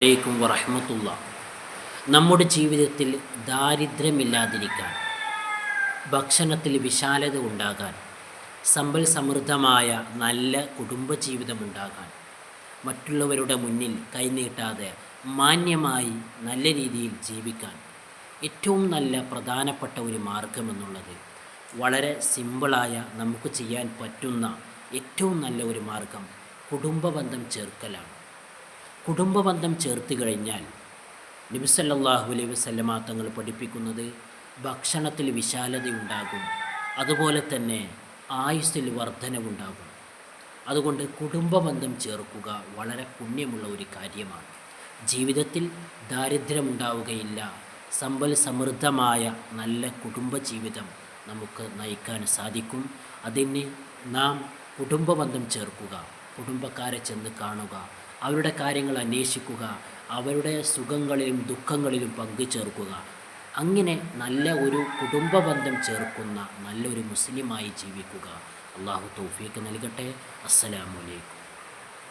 അലൈക്കും വറഹ്മത്തുള്ള. നമ്മുടെ ജീവിതത്തിൽ ദാരിദ്ര്യമില്ലാതിരിക്കാൻ, ഭക്ഷണത്തിൽ വിശാലത ഉണ്ടാകാൻ, സമ്പൽ സമൃദ്ധമായ നല്ല കുടുംബജീവിതമുണ്ടാകാൻ, മറ്റുള്ളവരുടെ മുന്നിൽ കൈനീട്ടാതെ മാന്യമായി നല്ല രീതിയിൽ ജീവിക്കാൻ ഏറ്റവും നല്ല പ്രധാനപ്പെട്ട ഒരു മാർഗമെന്നുള്ളത് വളരെ സിമ്പിളായ നമുക്ക് ചെയ്യാൻ പറ്റുന്ന ഏറ്റവും നല്ല ഒരു മാർഗം കുടുംബബന്ധം ചേർക്കലാണ്. കുടുംബബന്ധം ചേർത്ത് കഴിഞ്ഞാൽ നബി സല്ലല്ലാഹു അലൈഹി വസല്ലമ തങ്ങൾ പഠിപ്പിക്കുന്നത് ഭക്ഷണത്തിൽ വിശാലതയുണ്ടാകും, അതുപോലെ തന്നെ ആയുസ്സിൽ വർധനവുണ്ടാകും. അതുകൊണ്ട് കുടുംബബന്ധം ചേർക്കുക വളരെ പുണ്യമുള്ള ഒരു കാര്യമാണ്. ജീവിതത്തിൽ ദാരിദ്ര്യമുണ്ടാവുകയില്ല, സമ്പൽ സമൃദ്ധമായ നല്ല കുടുംബജീവിതം നമുക്ക് നയിക്കാൻ സാധിക്കും. അതിന് നാം കുടുംബബന്ധം ചേർക്കുക, കുടുംബക്കാരെ ചെന്ന് കാണുക, അവരുടെ കാര്യങ്ങൾ അന്വേഷിക്കുക, അവരുടെ സുഖങ്ങളിലും ദുഃഖങ്ങളിലും പങ്കുചേർക്കുക. അങ്ങനെ നല്ല ഒരു കുടുംബബന്ധം ചേർക്കുന്ന നല്ലൊരു മുസ്ലിമായി ജീവിക്കുക. അള്ളാഹു തൗഫീഖ് നൽകട്ടെ. അസ്സലാമു അലൈക്കും.